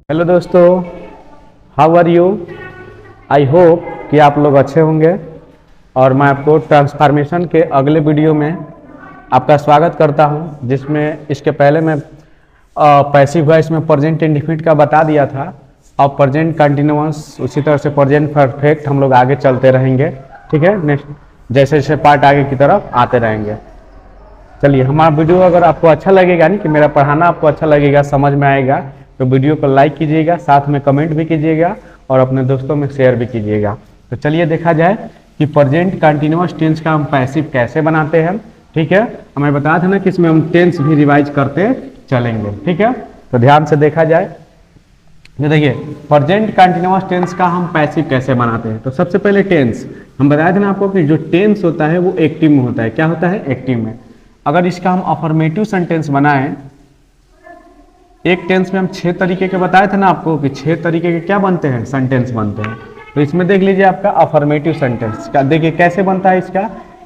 Hello दोस्तों, how are you. I hope कि आप लोग अच्छे होंगे और मैं आपको ट्रांसफॉर्मेशन के अगले वीडियो में आपका स्वागत करता हूं, जिसमें इसके पहले मैं पैसिव वॉइस में प्रेजेंट इंडेफिनिट का बता दिया था और प्रेजेंट कंटिन्यूअस, उसी तरह से प्रेजेंट परफेक्ट हम लोग आगे चलते रहेंगे। ठीक है, नेक्स्ट जैसे जैसे पार्ट आगे की तरफ आते रहेंगे। चलिए, हमारा वीडियो अगर आपको अच्छा लगेगा, नहीं कि मेरा पढ़ाना आपको अच्छा लगेगा, समझ में आएगा, तो वीडियो को लाइक कीजिएगा, साथ में कमेंट भी कीजिएगा और अपने दोस्तों में शेयर भी कीजिएगा। तो चलिए देखा जाए कि प्रेजेंट कंटिन्यूअस टेंस का हम पैसिव कैसे बनाते हैं। ठीक है, हमें बताया था ना कि इसमें हम टेंस भी रिवाइज करते चलेंगे। ठीक है, तो ध्यान से देखा जाए। तो देखिए, प्रेजेंट कंटिन्यूअस टेंस का हम पैसिव कैसे बनाते हैं। तो सबसे पहले टेंस हम बताए थे ना आपको कि जो टेंस होता है वो एक्टिव में होता है। क्या होता है? एक्टिव में। अगर इसका हम अफर्मेटिव सेंटेंस बनाएं, एक टेंस में हम 6 तरीके के बताए थे ना आपको कि 6 तरीके के क्या बनते हैं, सेंटेंस बनते हैं। तो इसमें देख लीजिए आपका अफर्मेटिव सेंटेंस का, देखिए कैसे बनता है इसका।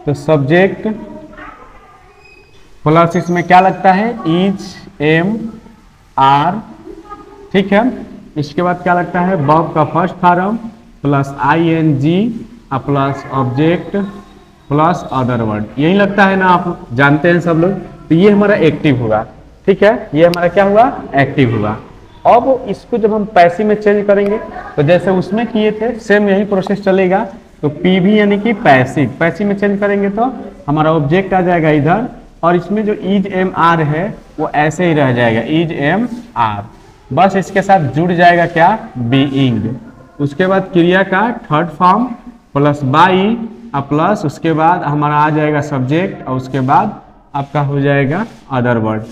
तो सब्जेक्ट प्लस इसमें क्या लगता है, इज, एम, आर। ठीक है, इसके बाद क्या लगता है, वर्ब का first form plus ING plus object plus other word. यही लगता है ना, आप जानते हैं सब लोग। तो ये हमारा एक्टिव होगा। ठीक है, ये हमारा क्या हुआ, एक्टिव हुआ। अब इसको जब हम पैसिव में चेंज करेंगे तो जैसे उसमें किए थे सेम यही प्रोसेस चलेगा। तो पीवी यानी कि पैसिव, पैसिव में चेंज करेंगे तो हमारा ऑब्जेक्ट आ जाएगा इधर, और इसमें जो इज एम आर है वो ऐसे ही रह जाएगा, इज एम आर। बस इसके साथ जुड़ जाएगा क्या, बीइंग। उसके बाद क्रिया का third form plus by plus उसके बाद हमारा आ जाएगा सब्जेक्ट, और उसके बाद आपका हो जाएगा अदर वर्ड।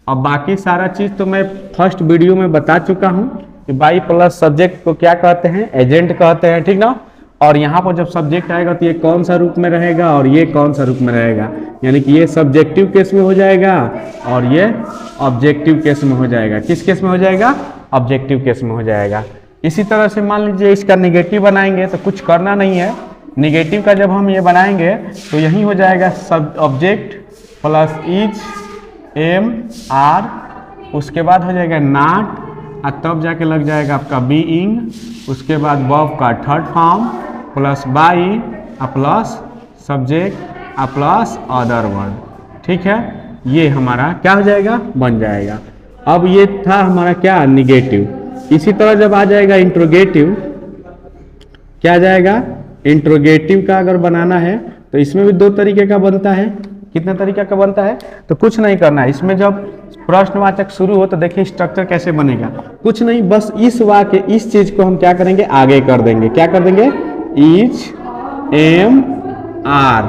और बाकी सारा चीज तो मैं फर्स्ट वीडियो में बता चुका हूं कि बाई प्लस सब्जेक्ट को क्या कहते हैं, एजेंट कहते हैं। ठीक ना। और यहाँ पर जब सब्जेक्ट आएगा तो ये कौन सा रूप में रहेगा और ये कौन सा रूप में रहेगा, यानी कि ये सब्जेक्टिव केस में हो जाएगा और ये ऑब्जेक्टिव केस में हो जाएगा। किस केस में हो जाएगा, ऑब्जेक्टिव केस में हो जाएगा। इसी तरह से मान लीजिए इसका निगेटिव बनाएंगे तो कुछ करना नहीं है। निगेटिव का जब हम ये बनाएंगे तो यही हो जाएगा सब object plus is am are, उसके बाद हो जाएगा नॉट, और तब जाके लग जाएगा आपका बीइंग। उसके बाद वर्ब का third form plus by plus subject plus other word. ठीक है, ये हमारा क्या हो जाएगा, बन जाएगा। अब ये था हमारा क्या, निगेटिव। इसी तरह जब आ जाएगा इंट्रोगेटिव, क्या आ जाएगा, इंट्रोगेटिव का अगर बनाना है तो इसमें भी 2 तरीके का बनता है। कितने तरीके का बनता है, तो कुछ नहीं करना है। इसमें जब प्रश्नवाचक शुरू हो तो देखिए स्ट्रक्चर कैसे बनेगा। कुछ नहीं, बस इस वाक्य, इस चीज को हम क्या करेंगे, आगे कर देंगे। क्या कर देंगे, इज एम आर।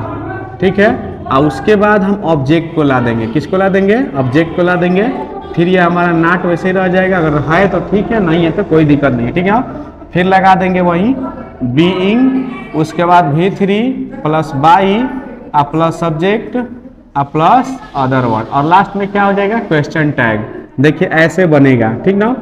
ठीक है, और उसके बाद हम ऑब्जेक्ट को ला देंगे। किसको ला देंगे, ऑब्जेक्ट को ला देंगे। फिर ये हमारा नॉट वैसे ही रह जाएगा, अगर है तो ठीक है, नहीं है तो कोई दिक्कत नहीं है। ठीक है, फिर लगा देंगे वही बीइंग, उसके बाद V3 plus by plus subject plus other word, और लास्ट में क्या हो जाएगा, क्वेश्चन टैग। देखिए ऐसे बनेगा। ठीक ना।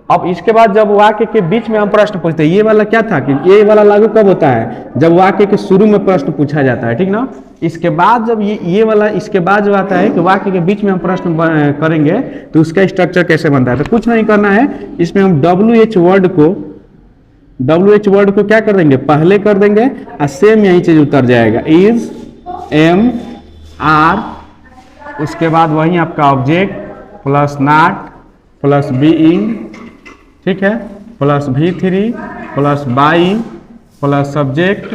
अब इसके बाद जब वाक्य के बीच में हम प्रश्न पूछते हैं, ये वाला क्या था कि ये वाला लागू कब होता है, जब वाक्य के शुरू में प्रश्न पूछा जाता है। ठीक ना। इसके बाद जब ये वाला इसके बाद जो आता है कि वाक्य के बीच में हम प्रश्न करेंगे तो उसका स्ट्रक्चर कैसे बनता है। तो कुछ नहीं करना है, इसमें हम WH वर्ड को क्या कर देंगे, पहले कर देंगे, और सेम यही चीज उतर जाएगा, इज एम आर, उसके बाद वही आपका object plus not plus being. ठीक है, plus V3 plus by plus subject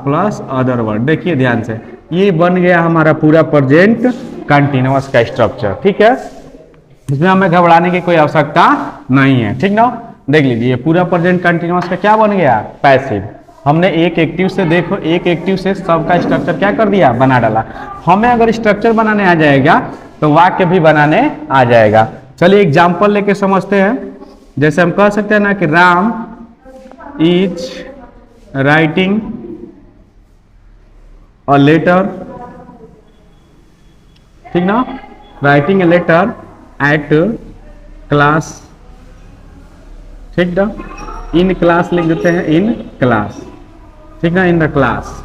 plus other word. देखिए ध्यान से, ये बन गया हमारा पूरा प्रेजेंट कंटिन्यूअस का स्ट्रक्चर। ठीक है, इसमें हमें घबराने की कोई आवश्यकता नहीं है। ठीक ना। देख लीजिए पूरा प्रेजेंट कंटिन्यूअस का क्या बन गया, पैसिव। हमने एक एक्टिव से, देखो एक एक्टिव से सबका स्ट्रक्चर क्या कर दिया, बना डाला। हमें अगर स्ट्रक्चर बनाने आ जाएगा तो वाक्य भी बनाने आ जाएगा। चलिए एग्जांपल लेके समझते हैं। जैसे हम कह सकते हैं ना कि Ram is writing a letter. ठीक ना, writing a letter at class. ठीक ना, इन क्लास लिख देते हैं, इन क्लास। ठीक ना, इन द क्लास,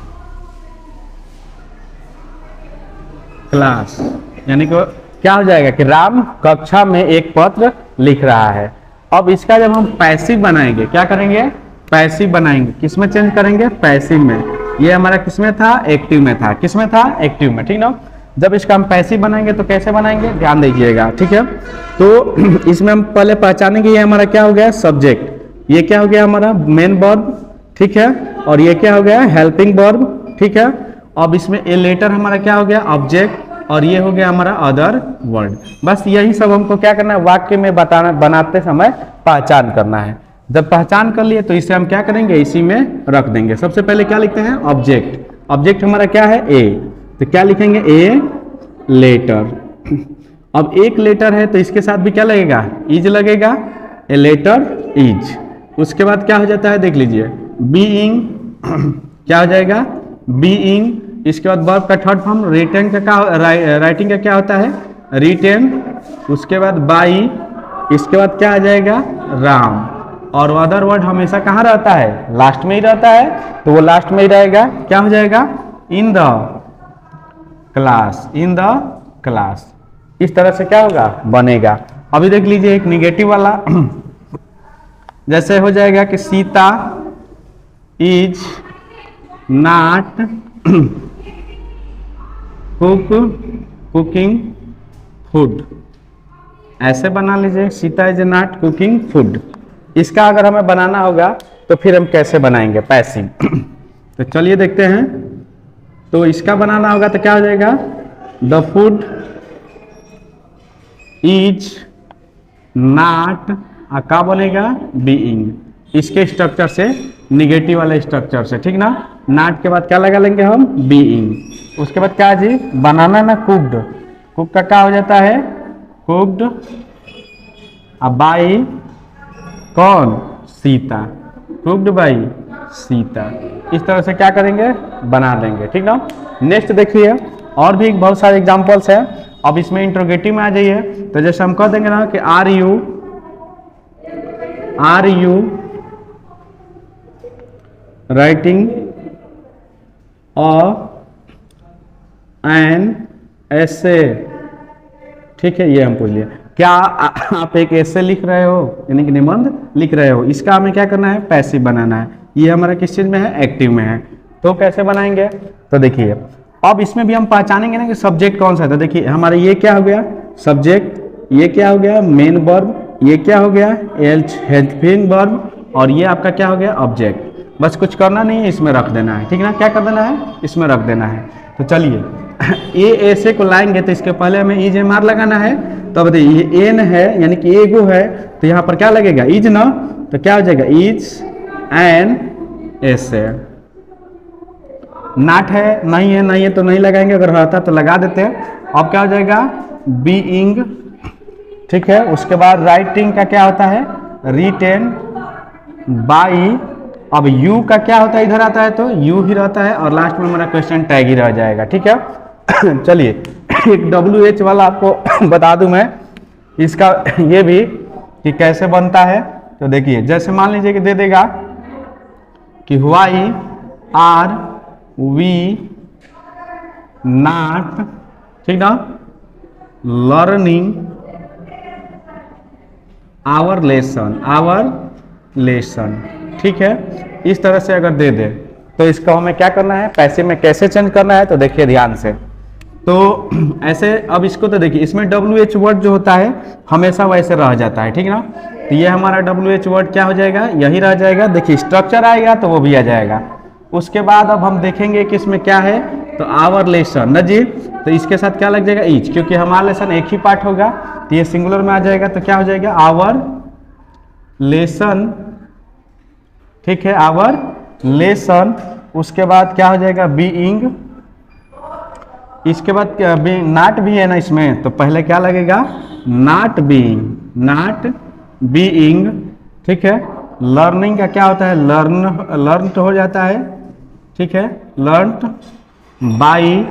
क्लास यानी कि क्या हो जाएगा कि राम कक्षा में एक पत्र लिख रहा है। अब इसका जब हम पैसिव बनाएंगे, क्या करेंगे, पैसिव बनाएंगे, किसमें चेंज करेंगे, पैसिव में। ये हमारा किसमें था, एक्टिव में था, किसमें था, एक्टिव में, ठीक ना। जब इसका हम पैसिव बनाएंगे तो कैसे बनाएंगे, ध्यान दीजिएगा, ठीक है। तो इसमें हम पहले पहचानेंगे ये हमारा क्या हो गया, सब्जेक्ट, ये क्या हो गया हमारा मेन वर्ब, ठीक है, और ये क्या हो गया, हेल्पिंग वर्ब, ठीक है। अब इसमें ए लेटर हमारा क्या हो गया, ऑब्जेक्ट, और ये हो गया हमारा अदर वर्ड। बस यही सब हमको क्या करना है, वाक्य में बनाते समय पहचान करना है। जब पहचान कर लिए तो इसे हम क्या करेंगे, इसी में रख देंगे। सबसे पहले क्या लिखते हैं, ऑब्जेक्ट, ऑब्जेक्ट हमारा क्या है, ए, तो क्या लिखेंगे, ए लेटर। अब एक लेटर है तो इसके साथ भी क्या लगेगा, इज लगेगा, ए लेटर इज। उसके बाद क्या हो जाता है, देख लीजिए, बीइंग क्या हो जाएगा, बीइंग। इसके बाद वर्ब का थर्ड फॉर्म रिटेन का क्या, राइटिंग का क्या होता है, रिटेन। उसके बाद बाई, इसके बाद क्या आ जाएगा, राम। और अदर वर्ड हमेशा कहाँ रहता है, लास्ट में ही रहता है, तो वो लास्ट में ही रहेगा, क्या हो जाएगा, in the class, in the class. इस तरह से क्या होगा, बनेगा। अभी देख लीजिए एक निगेटिव वाला जैसे हो जाएगा कि Sita is not cooking food, ऐसे बना लीजिए, Sita is not cooking food. इसका अगर हमें बनाना होगा तो फिर हम कैसे बनाएंगे, पैसिव। तो चलिए देखते हैं। तो इसका बनाना होगा तो क्या हो जाएगा, द फूड इज नॉट, क्या बनेगा, बीइंग। इसके स्ट्रक्चर से, निगेटिव वाले स्ट्रक्चर से, ठीक ना। नॉट के बाद क्या लगा लेंगे हम, बीइंग। उसके बाद क्या जी, बनाना ना, कुक्ड, कुक का क्या हो जाता है, कुक्ड। अब बाई कौन, सीता, कुक्ड बाई सीता। इस तरह से क्या करेंगे, बना लेंगे, ठीक ना। नेक्स्ट देखिए, और भी बहुत सारे एग्जांपल्स हैं। अब इसमें इंट्रोगेटिव में आ जाइए, तो जैसे हम कह देंगे ना कि आर यू राइटिंग एन ऐसे, ठीक है, ये हम पूछ लिया, क्या आप एक ऐसे लिख रहे हो, यानी कि निबंध लिख रहे हो। इसका हमें क्या करना है, पैसिव बनाना है। ये हमारा किस चीज में है, एक्टिव में है। तो कैसे बनाएंगे, तो देखिए अब इसमें भी हम पहचानेंगे ना कि सब्जेक्ट कौन सा था। देखिए हमारा ये क्या हो गया, सब्जेक्ट, ये क्या हो गया, मेन वर्ब, ये क्या हो गया, हेल्पिंग वर्ब, और ये आपका क्या हो गया, ऑब्जेक्ट। बस कुछ करना नहीं है, इसमें रख देना है, ठीक ना। क्या कर देना है, इसमें रख देना है। तो चलिए ए ऐसे को लाएंगे तो इसके पहले हमें इज एम आर लगाना है। तो अब देखिए ये एन है, यानी कि एगो है, तो यहाँ पर क्या लगेगा, इज ना, तो क्या हो जाएगा, इज एन ऐसे। नॉट है, नहीं है, नहीं है तो नहीं लगाएंगे, अगर रहता तो लगा देते हैं। अब क्या हो जाएगा, बीइंग, ठीक है। उसके बाद राइटिंग का क्या होता है, रिटेन बाई। अब यू का क्या होता है, इधर आता है तो यू ही रहता है, और लास्ट में हमारा क्वेश्चन टैग ही रह जाएगा, ठीक है। चलिए एक WH वाला आपको बता दूं मैं, इसका ये भी कि कैसे बनता है। तो देखिए जैसे मान लीजिए कि दे देगा कि व्हाई आर वी नॉट, ठीक ना, लर्निंग आवर लेसन, ठीक है। इस तरह से अगर दे दे तो इसका हमें क्या करना है, पैसे में कैसे चेंज करना है, तो देखिए ध्यान से। तो ऐसे अब इसको तो देखिए, इसमें WH वर्ड जो होता है हमेशा वैसे रह जाता है, ठीक ना। तो ये हमारा WH वर्ड क्या हो जाएगा, यही रह जाएगा। देखिए स्ट्रक्चर आएगा तो वो भी आ जाएगा। उसके बाद अब हम देखेंगे कि इसमें क्या है, तो आवर लेसन न जी, तो इसके साथ क्या लग जाएगा, इच, क्योंकि हमारा लेसन एक ही पार्ट होगा, तो ये सिंगुलर में आ जाएगा। तो क्या हो जाएगा, आवर लेसन, ठीक है, आवर लेसन। उसके बाद क्या हो जाएगा, बीइंग। इसके बाद नॉट भी है ना इसमें, तो पहले क्या लगेगा, नॉट बीइंग, ठीक है। लर्निंग का क्या होता है, लर्न हो जाता है, ठीक है, लर्नड बाई।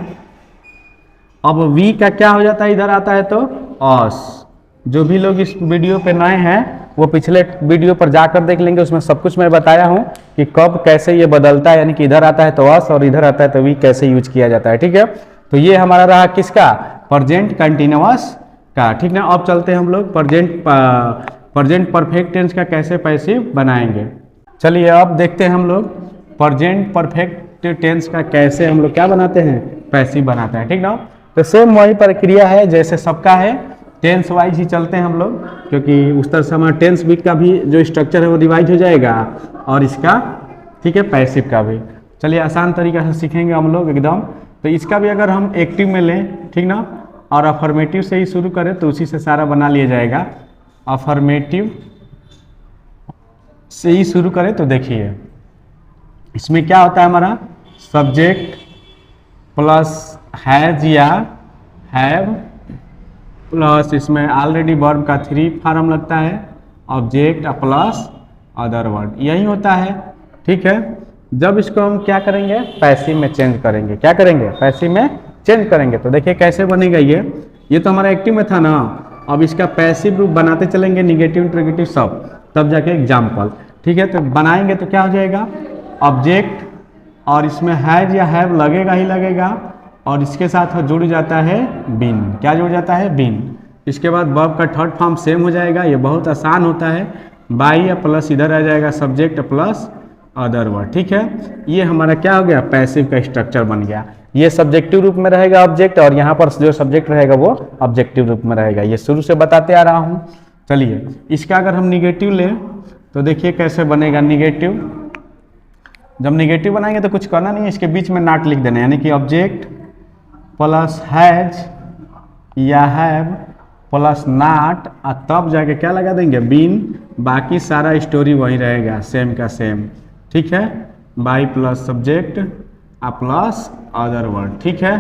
अब वी का क्या हो जाता है, इधर आता है तो अस। जो भी लोग इस वीडियो पे नए हैं वो पिछले वीडियो पर जाकर देख लेंगे, उसमें सब कुछ मैं बताया हूँ कि कब कैसे ये बदलता है, यानी कि इधर आता है तो अस और इधर आता है तो वी कैसे यूज किया जाता है, ठीक है। तो ये हमारा रहा किसका, प्रेजेंट कंटिन्यूअस का, ठीक ना। अब चलते हैं हम लोग प्रेजेंट प्रेजेंट परफेक्ट टेंस का कैसे पैसिव बनाएंगे। चलिए अब देखते हैं हम लोग प्रेजेंट परफेक्ट टेंस का कैसे हम लोग क्या बनाते हैं, पैसिव बनाते हैं, ठीक ना। तो सेम वही प्रक्रिया है जैसे सबका है, टेंस वाइज ही चलते हैं हम लोग, क्योंकि उस तरह से हमारा टेंस वीक का भी जो स्ट्रक्चर है वो रिवाइज हो जाएगा और इसका ठीक है पैसिव का भी। चलिए आसान तरीका से सीखेंगे हम लोग एकदम। तो इसका भी अगर हम एक्टिव में लें, ठीक ना, और अफर्मेटिव से ही शुरू करें तो उसी से सारा बना लिया जाएगा। अफर्मेटिव से ही शुरू करें तो देखिए इसमें क्या होता है, हमारा सब्जेक्ट प्लस हैज या हैव प्लस इसमें ऑलरेडी वर्ब का 3 फॉर्म लगता है, ऑब्जेक्ट प्लस अदर वर्ड, यही होता है, ठीक है। जब इसको हम क्या करेंगे, पैसिव में चेंज करेंगे, क्या करेंगे, पैसिव में चेंज करेंगे। तो देखिए कैसे बनेगा ये तो हमारा एक्टिव में था ना, अब इसका पैसिव रूप बनाते चलेंगे, निगेटिव इंट्रोगेटिव सब, तब जाके एग्जाम्पल, ठीक है। तो बनाएंगे तो क्या हो जाएगा, ऑब्जेक्ट और इसमें हैज या हैव लगेगा ही लगेगा और इसके साथ जुड़ जाता है बीन, क्या जुड़ जाता है, बीन। इसके बाद वर्ब का 3rd फॉर्म सेम हो जाएगा, ये बहुत आसान होता है, बाई या प्लस इधर आ जाएगा सब्जेक्ट प्लस अदर वर्ड, ठीक है। ये हमारा क्या हो गया, पैसिव का स्ट्रक्चर बन गया। ये सब्जेक्टिव रूप में रहेगा ऑब्जेक्ट और यहाँ पर जो सब्जेक्ट रहेगा वो ऑब्जेक्टिव रूप में रहेगा, ये शुरू से बताते आ रहा हूँ। चलिए इसका अगर हम निगेटिव लें तो देखिए कैसे बनेगा निगेटिव। जब निगेटिव बनाएंगे तो कुछ करना नहीं है, इसके बीच में नॉट लिख देना, यानी कि ऑब्जेक्ट प्लस हैज या हैव प्लस नॉट और तब जाके क्या लगा देंगे, बीन। बाकी सारा स्टोरी वही रहेगा, सेम का सेम, ठीक है। By plus subject plus other word, ठीक है।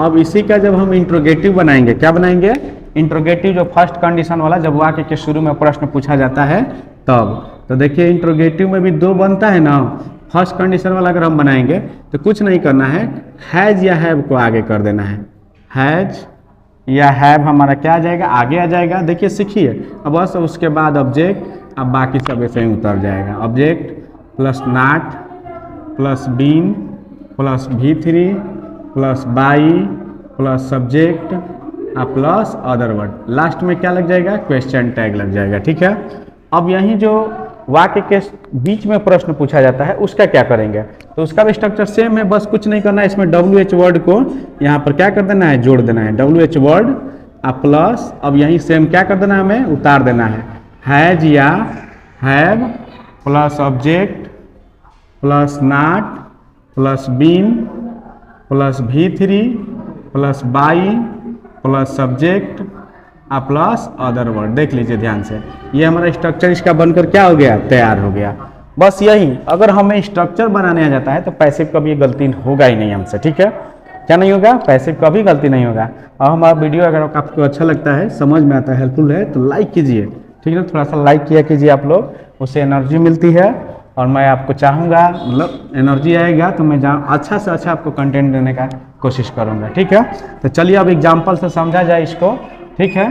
अब इसी का जब हम इंट्रोगेटिव बनाएंगे, क्या बनाएंगे, इंट्रोगेटिव जो फर्स्ट कंडीशन वाला, जब वाक्य के शुरू में प्रश्न पूछा जाता है तब। तो देखिए इंट्रोगेटिव में भी 2 बनता है ना, फर्स्ट कंडीशन वाला अगर हम बनाएंगे तो कुछ नहीं करना है, हैज या हैव को आगे कर देना है, हैज या हैव हमारा क्या आ जाएगा, आगे आ जाएगा। देखिए सीखिए अब बस, उसके बाद ऑब्जेक्ट, अब बाकी सब ऐसे ही उतर जाएगा, object plus not plus been plus V3 plus by plus subject plus other word, last में क्या लग जाएगा, क्वेश्चन टैग लग जाएगा, ठीक है। अब यहीं जो वाक्य के बीच में प्रश्न पूछा जाता है उसका क्या करेंगे, तो उसका भी स्ट्रक्चर सेम है, बस कुछ नहीं करना है, इसमें WH वर्ड को यहाँ पर क्या कर देना है, जोड़ देना है, WH वर्ड प्लस, अब यहीं सेम क्या कर देना है, हमें उतार देना है, हैज या have plus object plus not plus been plus V3 plus by plus subject plus other word. देख लीजिए ध्यान से, ये हमारा स्ट्रक्चर इसका बनकर क्या हो गया, तैयार हो गया। बस यही, अगर हमें स्ट्रक्चर बनाने आ जाता है तो पैसिव कभी गलती होगा ही नहीं हमसे, ठीक है। क्या नहीं होगा, पैसिव कभी गलती नहीं होगा। और हमारा वीडियो अगर आपको अच्छा लगता है, समझ में आता है, हेल्पफुल है तो लाइक कीजिए, ठीक है, थोड़ा सा लाइक किया कीजिए आप लोग, उससे एनर्जी मिलती है और मैं आपको चाहूँगा, मतलब एनर्जी आएगा तो मैं अच्छा से अच्छा आपको कंटेंट देने का कोशिश करूँगा, ठीक है। तो चलिए अब एग्जाम्पल से समझा जाए इसको, ठीक है।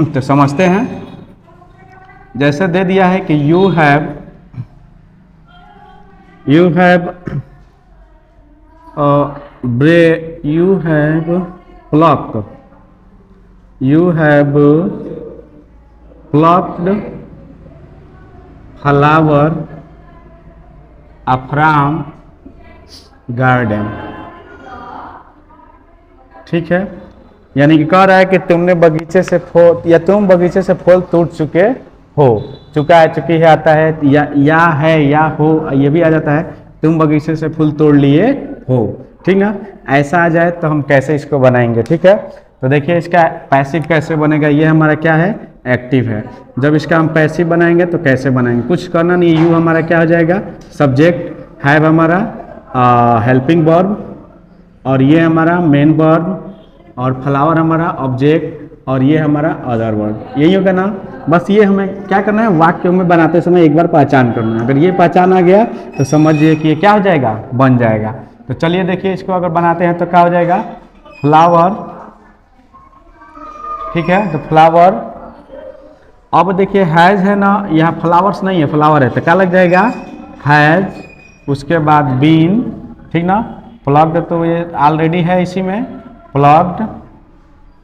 तो समझते हैं, जैसे दे दिया है कि you have plucked flower from garden, ठीक है। यानी कि कह रहा है कि तुमने बगीचे से फूल, या तुम बगीचे से फूल तोड़ चुके हो, चुका है, चुकी है आता है, या है या हो, ये भी आ जाता है, तुम बगीचे से फूल तोड़ लिए हो, ठीक ना। ऐसा आ जाए तो हम कैसे इसको बनाएंगे, ठीक है। तो देखिए इसका पैसिव कैसे बनेगा, ये हमारा क्या है, एक्टिव है। जब इसका हम पैसिव बनाएंगे तो कैसे बनाएंगे, कुछ करना नहीं, यू हमारा क्या हो जाएगा, सब्जेक्ट, हैव हमारा हेल्पिंग वर्ब और ये हमारा मेन वर्ब और फ्लावर हमारा ऑब्जेक्ट और ये हमारा अदर वर्ड, यही होगा ना। बस ये हमें क्या करना है, वाक्य में बनाते समय एक बार पहचान करना है, अगर ये पहचान आ गया तो समझिए कि ये क्या हो जाएगा, बन जाएगा। तो चलिए देखिए इसको अगर बनाते हैं तो क्या हो जाएगा, फ्लावर, ठीक है। तो फ्लावर, अब देखिए हैज है ना, यहाँ फ्लावर्स नहीं है, फ्लावर है, तो क्या लग जाएगा, हैज, उसके बाद बीन, ठीक ना, प्लग्ड तो ये ऑलरेडी है इसी में, प्लग्ड।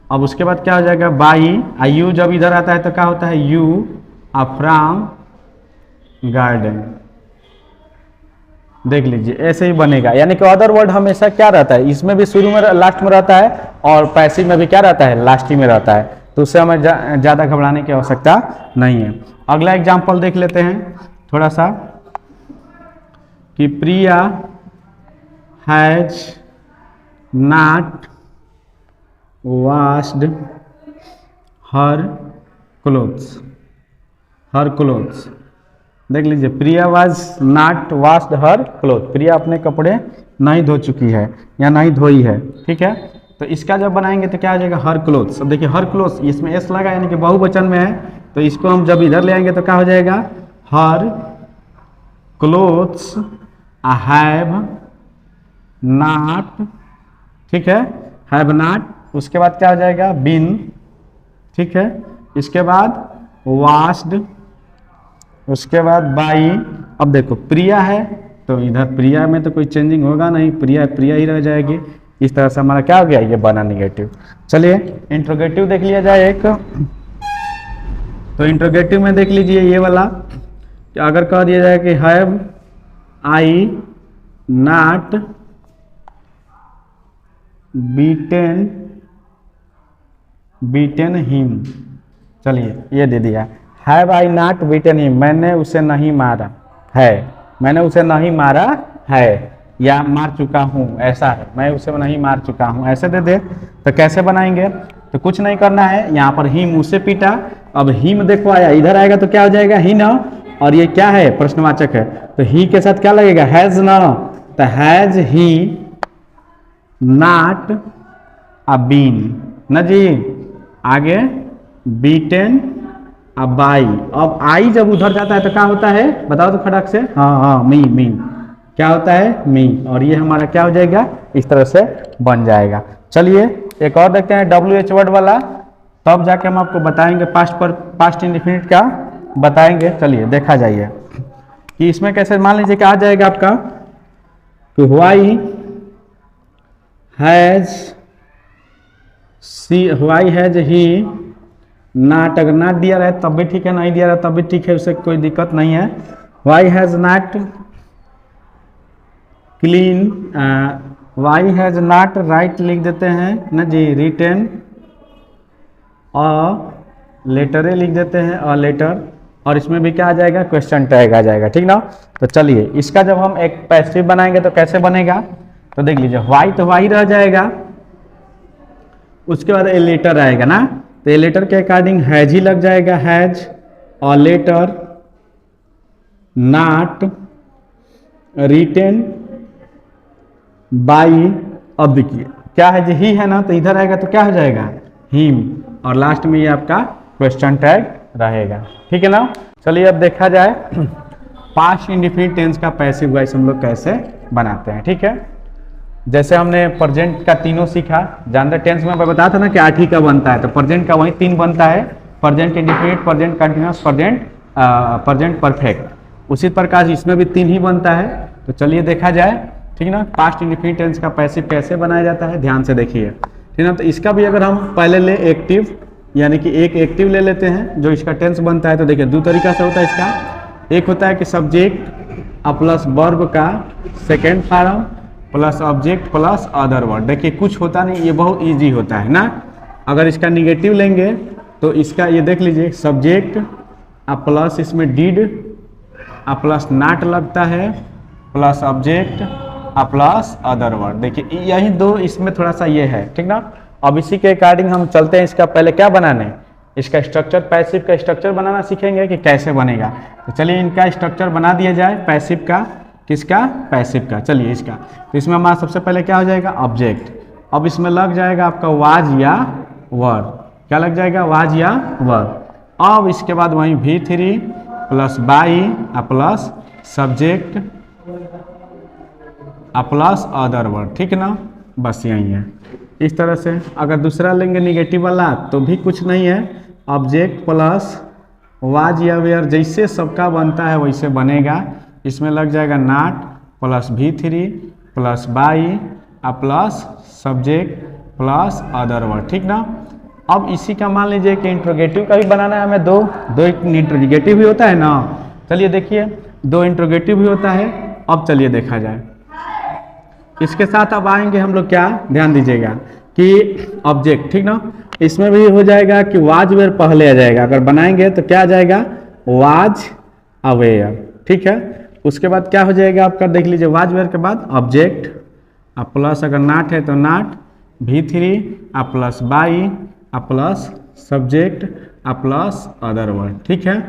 अब उसके बाद क्या हो जाएगा, बाई, यू जब इधर आता है तो क्या होता है, यू फ्रॉम गार्डन। देख लीजिए ऐसे ही बनेगा, यानी कि अदर वर्ड हमेशा क्या रहता है, इसमें भी शुरू में लास्ट में रहता है और पैसिव में भी क्या रहता है, लास्ट ही में रहता है। तो उससे हमें ज़्यादा घबराने की आवश्यकता नहीं है। अगला एग्जाम्पल देख लेते हैं थोड़ा सा कि Priya has not washed her clothes. Her clothes, देख लीजिए Priya was not washed her cloth, Priya अपने कपड़े नहीं धो चुकी है या नहीं धोई है। ठीक है, तो इसका जब बनाएंगे तो क्या आ जाएगा, हर क्लोथ्स। अब देखिए हर क्लोथ्स, इसमें एस लगा यानी कि बहुवचन में है, तो इसको हम जब इधर ले आएंगे तो क्या हो जाएगा, हर क्लोथ्स हैव नॉट। ठीक है, हैव नॉट, उसके बाद क्या हो जाएगा, बीन। ठीक है, इसके बाद वॉश्ड, उसके बाद बाई। अब देखो प्रिया है तो इधर प्रिया में तो कोई चेंजिंग होगा नहीं, प्रिया प्रिया ही रह जाएगी। इस तरह से हमारा क्या हो गया, ये बना निगेटिव। चलिए इंट्रोगेटिव देख लिया जाए एक। तो इंट्रोगेटिव में देख लीजिए ये वाला, कि अगर कह दिया जाए कि have I not beaten him. चलिए ये दे दिया, have I not beaten him, मैंने उसे नहीं मारा है, मैंने उसे नहीं मारा है, या मार चुका हूँ, ऐसा है, मैं उसे नहीं मार चुका हूँ, ऐसे दे दे। तो कैसे बनाएंगे, तो कुछ नहीं करना है, यहाँ पर हिम उसे पीटा। अब हिम देखो आया, इधर आएगा तो क्या हो जाएगा, ही ना, और ये क्या है, प्रश्नवाचक है, तो ही के साथ क्या लगेगा, हैज ना, तो has he not a been न जी। आगे बीटेन अब बाई, अब आई जब उधर जाता है तो क्या होता है, बताओ तो खड़क से, हाँ मी क्या होता है, मी, और ये हमारा क्या हो जाएगा, इस तरह से बन जाएगा। चलिए एक और देखते हैं WH वर्ड वाला, तब जाके हम आपको बताएंगे पास्ट इंडेफिनिट का बताएंगे। चलिए देखा जाइए कि इसमें कैसे, मान लीजिए कि आ जाएगा आपका कि व्हाई हैज ही नॉट, अगर नॉट दिया रहे तब भी ठीक है, नहीं दिया रहे तब भी ठीक है, उससे कोई दिक्कत नहीं है। Why has not clean, why has not write लिख देते हैं ना जी, रिटन अ लेटर लिख देते हैं, अ लेटर, और इसमें भी क्या आ जाएगा, क्वेश्चन टैग आ जाएगा। ठीक ना, तो चलिए इसका जब हम एक पैसिव बनाएंगे तो कैसे बनेगा, तो देख लीजिए वाई तो वाई रह जाएगा, उसके बाद ए लेटर आएगा ना, तो ए लेटर के अकॉर्डिंग हैज ही लग जाएगा, हैज और लेटर नॉट रिटेन बाई। अब देखिए क्या है, जो ही है ना, तो इधर आएगा तो क्या हो जाएगा, हिम, और लास्ट में ये आपका क्वेश्चन टैग रहेगा। ठीक है ना। चलिए अब देखा जाए पास्ट इंडेफिनिट टेंस का पैसिव वॉइस हम लोग कैसे बनाते हैं। ठीक है, जैसे हमने प्रेजेंट का तीनों सीखा, जानते टेंस में मैं बताया था ना कि 8 ही का बनता है, तो प्रेजेंट का वही 3 बनता है, present indefinite, present continuous, present perfect. उसी प्रकार इसमें भी 3 ही बनता है। तो चलिए देखा जाए, ठीक ना, पास्ट इंडेफिनिट टेंस का पैसिव कैसे बनाया जाता है, ध्यान से देखिए। ठीक ना, तो इसका भी अगर हम पहले ले एक्टिव, यानी कि एक एक्टिव ले लेते हैं जो इसका टेंस बनता है, तो देखिए 2 तरीका से होता है इसका। एक होता है कि सब्जेक्ट प्लस वर्ब का second form plus object plus other word. देखिए कुछ होता नहीं, ये बहुत इजी होता है ना। अगर इसका निगेटिव लेंगे तो इसका ये देख लीजिए, सब्जेक्ट प्लस इसमें डिड प्लस नॉट लगता है, plus object plus other word. देखिए यही 2 इसमें थोड़ा सा ये है। ठीक ना, अब इसी के अकॉर्डिंग हम चलते हैं। इसका पहले क्या बनाने, इसका स्ट्रक्चर, पैसिव का स्ट्रक्चर बनाना सीखेंगे कि कैसे बनेगा। तो चलिए इनका स्ट्रक्चर बना दिया जाए, पैसिव का, किसका, पैसिव का। चलिए इसका, तो इसमें हमारा सबसे पहले क्या हो जाएगा, ऑब्जेक्ट। अब इसमें लग जाएगा आपका वाज या वर, क्या लग जाएगा, वाज या वर। अब इसके बाद वहीं V3 plus by plus subject plus other word. ठीक ना, बस यही है। इस तरह से अगर दूसरा लेंगे निगेटिव वाला तो भी कुछ नहीं है, ऑब्जेक्ट प्लस वाज या वेयर, जैसे सबका बनता है वैसे बनेगा। इसमें लग जाएगा not plus V3 plus by plus subject plus other word. ठीक ना, अब इसी का मान लीजिए कि इंट्रोगेटिव का भी बनाना है हमें, दो इंट्रोगेटिव भी होता है ना। चलिए देखिए, दो इंट्रोगेटिव भी होता है। अब चलिए देखा जाए, इसके साथ अब आएंगे हम लोग, क्या ध्यान दीजिएगा कि ऑब्जेक्ट, ठीक ना। इसमें भी हो जाएगा कि वाज वेयर पहले आ जाएगा, अगर बनाएंगे तो क्या आ जाएगा, वाज अवेयर, ठीक है। उसके बाद क्या हो जाएगा आपका, देख लीजिए, वाज वेयर के बाद ऑब्जेक्ट, अब प्लस अगर नाट है तो नाट, V3 अब प्लस बाई, अब प्लस सब्जेक्ट, अब प्लस अदर वर्ड, ठीक है।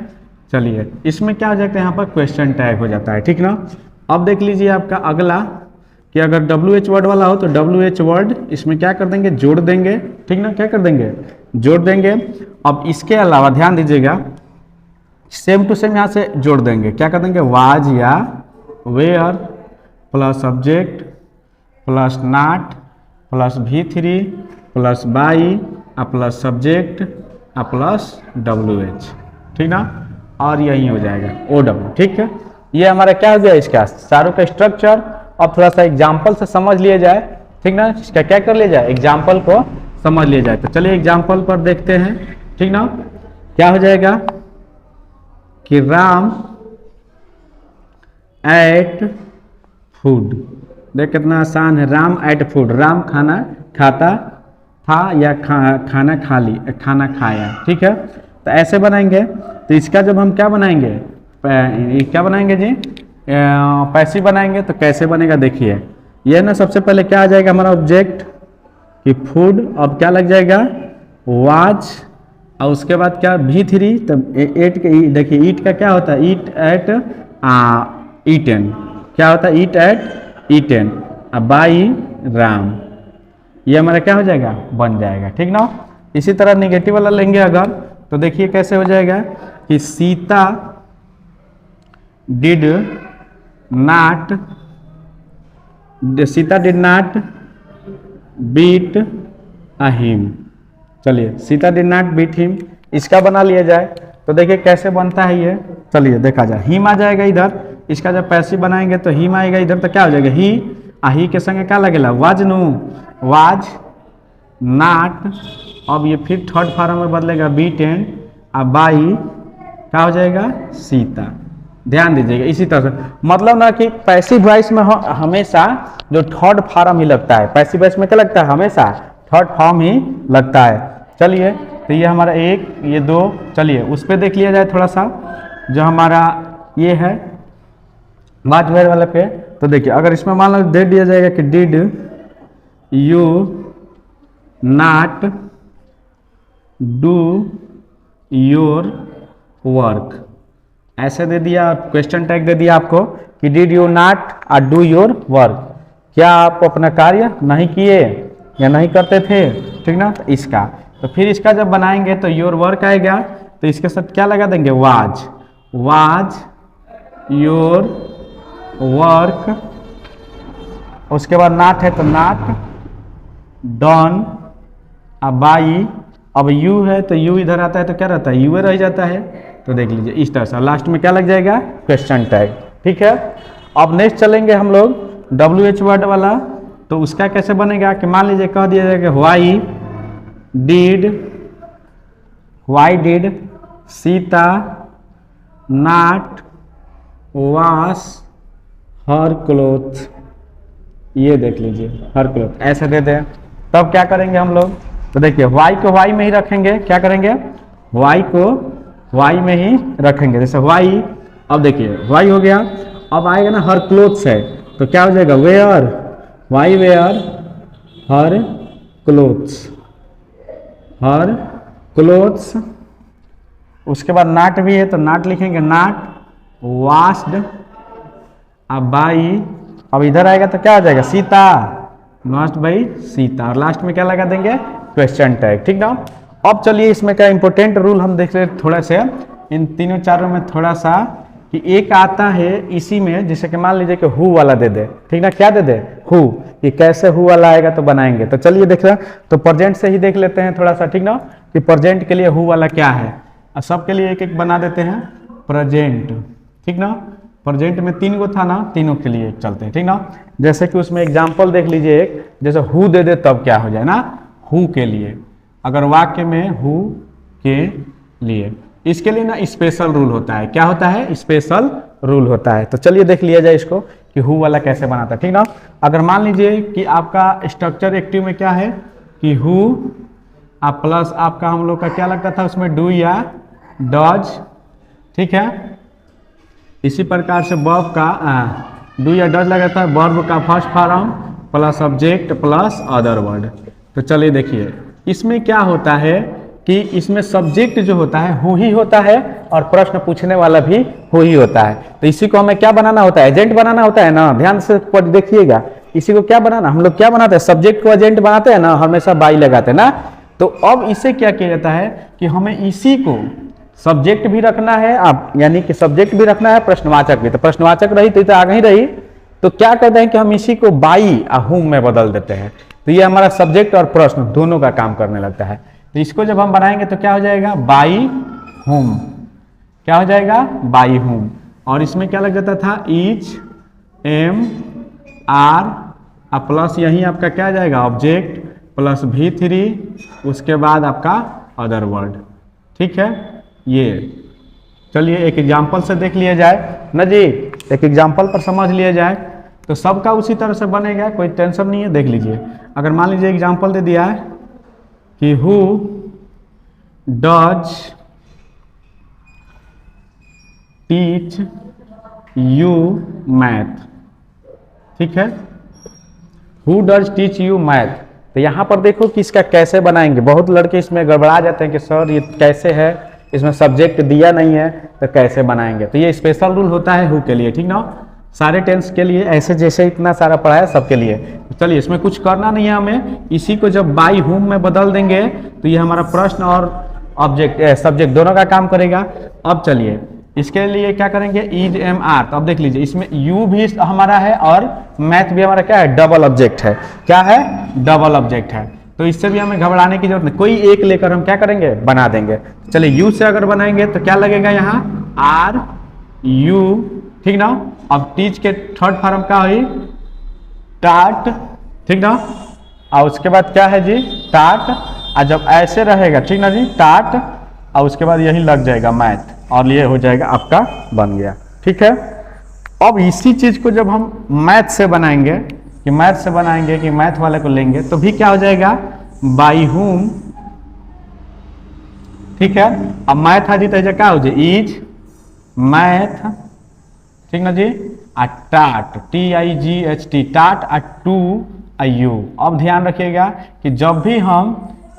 चलिए इसमें क्या हो जाता है, यहाँ पर क्वेश्चन टैग हो जाता है, ठीक ना। अब देख लीजिए आपका अगला कि अगर WH वर्ड वाला हो तो WH वर्ड इसमें क्या कर देंगे, जोड़ देंगे, ठीक ना। क्या कर देंगे, जोड़ देंगे। अब इसके अलावा ध्यान दीजिएगा, सेम टू सेम यहाँ से जोड़ देंगे, क्या कर देंगे, वाज या were plus subject plus not plus V3 plus by plus subject plus WH, ठीक ना। और यही हो जाएगा OW, ठीक है। ये हमारा क्या हो गया, इसका चारों का स्ट्रक्चर। अब थोड़ा सा एग्जाम्पल से समझ लिया जाए, ठीक ना। इसका क्या कर लिया जाए, एग्जाम्पल को समझ लिया जाए। तो चलिए एग्जाम्पल पर देखते हैं, ठीक ना। क्या हो जाएगा कि राम एट फूड, देख कितना आसान है, राम एट फूड, राम खाना खाता था या खाना खाया, ठीक है। तो ऐसे बनाएंगे। तो इसका जब हम क्या बनाएंगे, क्या बनाएंगे जी, पैसिव बनाएंगे। तो कैसे बनेगा देखिए, ये ना सबसे पहले क्या आ जाएगा हमारा ऑब्जेक्ट कि फूड, अब क्या लग जाएगा, वाज, और उसके बाद क्या V3, तब एट के, देखिए ईट का क्या होता है, ईट एट ईटेन, क्या होता है, ईट एट ईटेन, अब बाई राम, ये हमारा क्या हो जाएगा, बन जाएगा, ठीक ना। इसी तरह निगेटिव वाला लेंगे अगर, तो देखिए कैसे हो जाएगा कि Sita did not beat him. चलिए Sita did not beat him, इसका बना लिया जाए। तो देखिए कैसे बनता है ये, चलिए देखा जाए। हिम आ जाएगा इधर, इसका जब पैसिव बनाएंगे तो हिम आएगा इधर, तो क्या हो जाएगा, ही के संगे क्या लगेगा, वाज नु, वाज नॉट। अब ये फिर थर्ड फॉर्म में बदलेगा, बीटेन, अब बाई क्या हो जाएगा, सीता। ध्यान दीजिएगा इसी तरह से, मतलब ना कि पैसिव वॉइस में हमेशा जो थर्ड फॉर्म ही लगता है, पैसिव वॉइस में क्या लगता है, हमेशा थर्ड फॉर्म ही लगता है। चलिए तो ये हमारा एक, ये दो, चलिए उस पर देख लिया जाए थोड़ा सा, जो हमारा ये है वाज वेयर वाले पे। तो देखिए अगर इसमें मान लो दे दिया जाएगा कि did you not do your work, ऐसे दे दिया, क्वेश्चन टैग दे दिया आपको कि did you not do your work, क्या आप अपना कार्य नहीं किए या नहीं करते थे, ठीक ना। तो इसका, तो फिर इसका जब बनाएंगे तो योर वर्क आएगा, तो इसके साथ क्या लगा देंगे, वाज योर वर्क। उसके बाद नाट है तो नाट डन, अब बाई, अब यू है तो यू इधर आता है तो क्या रहता है, यू रह जाता है। तो देख लीजिए इस तरह से, लास्ट में क्या लग जाएगा, क्वेश्चन टैग, ठीक है। अब नेक्स्ट चलेंगे हम लोग WH वर्ड वाला। तो उसका कैसे बनेगा कि मान लीजिए कह दिया जाएगा why did Sita not wash her cloth, ये देख लीजिए हर क्लोथ, ऐसे दे दें। तब क्या करेंगे हम लोग, तो देखिए वाई को वाई में ही रखेंगे, क्या करेंगे, वाई को वाई में ही रखेंगे, जैसे वाई। अब देखिए वाई हो गया, अब आएगा ना हर क्लोथ्स है, तो क्या हो जाएगा, were, why were her clothes. उसके बाद नाट भी है तो नाट लिखेंगे, नाट वॉश्ड, अब बाई, अब इधर आएगा तो क्या हो जाएगा, सीता, नॉट बाई सीता, और लास्ट में क्या लगा देंगे, क्वेश्चन टैग, ठीक ना। अब चलिए इसमें क्या इंपॉर्टेंट रूल हम देख रहे थोड़ा से, इन तीनों चारों में थोड़ा सा, कि एक आता है इसी में, जैसे कि मान लीजिए कि हु वाला दे दे, ठीक ना, क्या दे दे, हु, कि कैसे हु वाला आएगा तो बनाएंगे। तो चलिए देख रहे हैं, तो प्रेजेंट से ही देख लेते हैं थोड़ा सा, ठीक ना, कि प्रेजेंट के लिए हु वाला क्या है। और सबके लिए एक एक बना देते हैं प्रेजेंट, ठीक ना। प्रेजेंट में 3 गो था ना, तीनों के लिए चलते हैं, ठीक ना। जैसे कि उसमें एग्जाम्पल देख लीजिए, एक जैसे हु दे दे तब क्या हो जाए ना, हु के लिए, अगर वाक्य में हु के लिए, इसके लिए ना स्पेशल रूल होता है। क्या होता है? स्पेशल रूल होता है। तो चलिए देख लिया जाए इसको कि हु वाला कैसे बनाता है, ठीक ना। अगर मान लीजिए कि आपका स्ट्रक्चर एक्टिव में क्या है कि हु आप प्लस आपका हम लोग का क्या लगता था उसमें डू या डज, ठीक है। इसी प्रकार से वर्ब का डू या डज लगा था, वर्ब का first form plus object plus other word. तो चलिए देखिए इसमें क्या होता है कि इसमें सब्जेक्ट जो होता है हु ही होता है और प्रश्न पूछने वाला भी हु ही होता है। तो इसी को हमें क्या बनाना होता है? एजेंट बनाना होता है ना। ध्यान से देखिएगा, इसी को क्या बनाना, हम लोग क्या बनाते हैं? सब्जेक्ट को एजेंट बनाते हैं ना, हमेशा बाई लगाते हैं ना। तो अब इसे क्या किया जाता है कि हमें इसी को सब्जेक्ट भी रखना है, आप यानी कि सब्जेक्ट भी रखना है, प्रश्नवाचक भी। तो प्रश्नवाचक रही तो आगे ही रही, तो क्या करते हैं कि हम इसी को बाई और हुम में बदल देते हैं। तो ये हमारा सब्जेक्ट और प्रश्न दोनों का काम करने लगता है। तो इसको जब हम बनाएंगे तो क्या हो जाएगा? बाई हुम। क्या हो जाएगा? बाई हुम। और इसमें क्या लग जाता था? इज, एम, आर प्लस यही आपका क्या आ जाएगा? ऑब्जेक्ट प्लस V3, उसके बाद आपका अदर वर्ड, ठीक है। ये चलिए एक एग्जाम्पल से देख लिया जाए ना जी, एक एग्जाम्पल पर समझ लिया जाए तो सबका उसी तरह से बनेगा, कोई टेंशन नहीं है। देख लीजिए, अगर मान लीजिए एग्जाम्पल दे दिया है कि who does teach you math, ठीक है। Who does teach you math. तो यहाँ पर देखो कि इसका कैसे बनाएंगे। बहुत लड़के इसमें गड़बड़ा जाते हैं कि सर ये कैसे है, इसमें सब्जेक्ट दिया नहीं है तो कैसे बनाएंगे। तो ये स्पेशल रूल होता है हु के लिए, ठीक ना। सारे टेंस के लिए ऐसे जैसे इतना सारा पढ़ा है सबके लिए। तो चलिए इसमें कुछ करना नहीं है हमें, इसी को जब बाई हुम में बदल देंगे तो ये हमारा प्रश्न और ऑब्जेक्ट सब्जेक्ट दोनों का काम करेगा। अब चलिए इसके लिए क्या करेंगे? Is, am, are. तो अब देख लीजिए इसमें यू भी हमारा है और मैथ भी हमारा क्या है? डबल ऑब्जेक्ट है। क्या है? डबल ऑब्जेक्ट है। तो इससे भी हमें घबराने की जरूरत नहीं, कोई एक लेकर हम क्या करेंगे? बना देंगे। चलिए यू से अगर बनाएंगे तो क्या लगेगा यहाँ? आर यू, ठीक ना। अब टीच के थर्ड फॉर्म क्या हुई? टाट, ठीक ना। और उसके बाद क्या है जी? टाट। और जब ऐसे रहेगा, ठीक ना जी, टाट, और उसके बाद यही लग जाएगा मैथ, और ये हो जाएगा आपका बन गया, ठीक है। अब इसी चीज को जब हम मैथ से बनाएंगे कि मैथ से बनाएंगे कि मैथ वाले को लेंगे तो भी क्या हो जाएगा? बाई हुम, ठीक है। अब मैथ आ जी तो क्या हो जाए? इज मैथ, ठीक ना जी। टाट, TIGHT, टाट, टू यू। अब ध्यान रखिएगा कि जब भी हम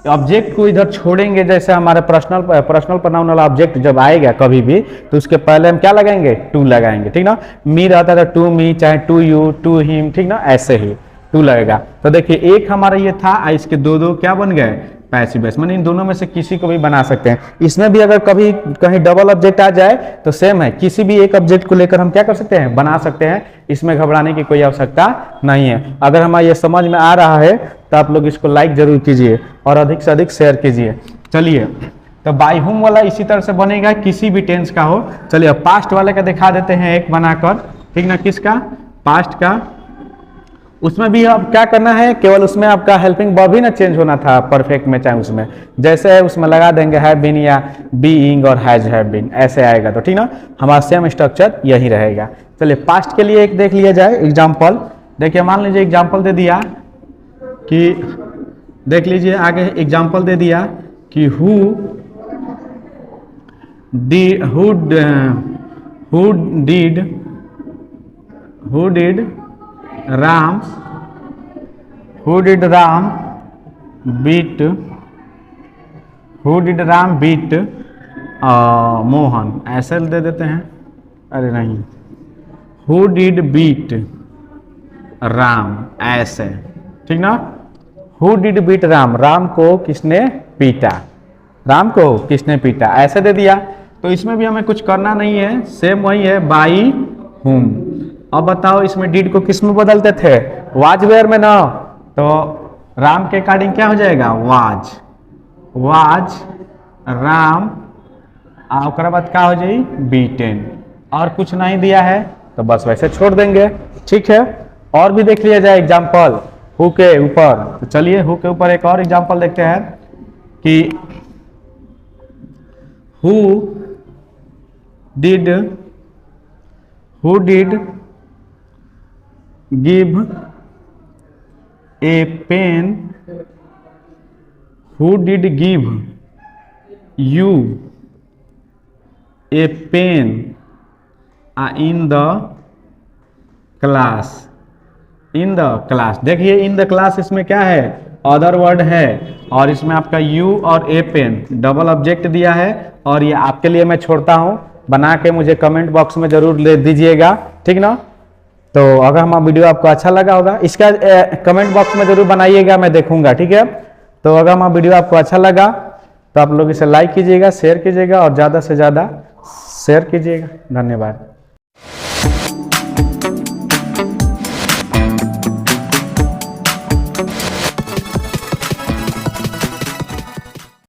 ऑब्जेक्ट को इधर छोड़ेंगे, जैसे हमारे पर्सनल प्रोनाउन वाला ऑब्जेक्ट जब आएगा कभी भी, तो उसके पहले हम क्या लगाएंगे? टू लगाएंगे, ठीक ना। मी रहता था टू मी, चाहे टू यू, टू हिम, ठीक ना, ऐसे ही टू लगेगा। तो देखिए एक हमारा ये था, इसके दो दो क्या बन गए? Passive voice. इन दोनों में से किसी को भी बना सकते हैं। इसमें भी अगर कभी कहीं डबल ऑब्जेक्ट आ जाए तो सेम है, किसी भी एक ऑब्जेक्ट को लेकर हम क्या कर सकते हैं? बना सकते हैं। इसमें घबराने की कोई आवश्यकता नहीं है। अगर हमारा ये समझ में आ रहा है तो आप लोग इसको लाइक जरूर कीजिए और अधिक से अधिक शेयर कीजिए। चलिए तो बाई हुम वाला इसी तरह से बनेगा, किसी भी टेंस का हो। चलिए पास्ट वाले का दिखा देते हैं एक बनाकर, ठीक ना। किसका? पास्ट का। उसमें भी अब क्या करना है? केवल उसमें आपका हेल्पिंग वर्ब ही ना चेंज होना था परफेक्ट में, चाहे उसमें जैसे है उसमें लगा देंगे हैव बीन या बीइंग और हैज हैव बीन, ऐसे आएगा तो ठीक ना। हमारा सेम स्ट्रक्चर यही रहेगा। चलिए पास्ट के लिए एक देख लिया जाए एग्जाम्पल। देखिए मान लीजिए एग्जाम्पल दे दिया कि, देख लीजिए आगे एग्जाम्पल दे दिया कि who did Ram beat Mohan, ऐसे दे देते हैं। अरे नहीं, हु डिड बीट राम, ऐसे, ठीक ना। Who did beat Ram, Ram को किसने पीटा, राम को किसने पीटा, ऐसे दे दिया। तो इसमें भी हमें कुछ करना नहीं है, सेम वही है बाई हुम। अब बताओ इसमें डिड को किस में बदलते थे? वाज वेयर में ना। तो राम के अकॉर्डिंग क्या हो जाएगा? वाज राम, और बाद क्या हो जाए? बीटेन। और कुछ नहीं दिया है तो बस वैसे छोड़ देंगे, ठीक है। और भी देख लिया जाए एग्जाम्पल हु के ऊपर। तो चलिए हु के ऊपर एक और एग्जाम्पल देखते हैं कि who did give a pen, who did give you a pen in the class, in the class. देखिए इन द क्लास इसमें क्या है, अदर वर्ड है, और इसमें आपका यू और ए पेन डबल ऑब्जेक्ट दिया है। और ये आपके लिए मैं छोड़ता हूँ, बना के मुझे कमेंट बॉक्स में जरूर ले दीजिएगा, ठीक ना। तो अगर हमारा वीडियो आपको अच्छा लगा होगा, इसका कमेंट बॉक्स में जरूर बनाइएगा, मैं देखूंगा, ठीक है। तो अगर हमारा वीडियो आपको अच्छा लगा तो आप लोग इसे लाइक कीजिएगा, शेयर कीजिएगा और ज़्यादा से ज़्यादा शेयर कीजिएगा। धन्यवाद।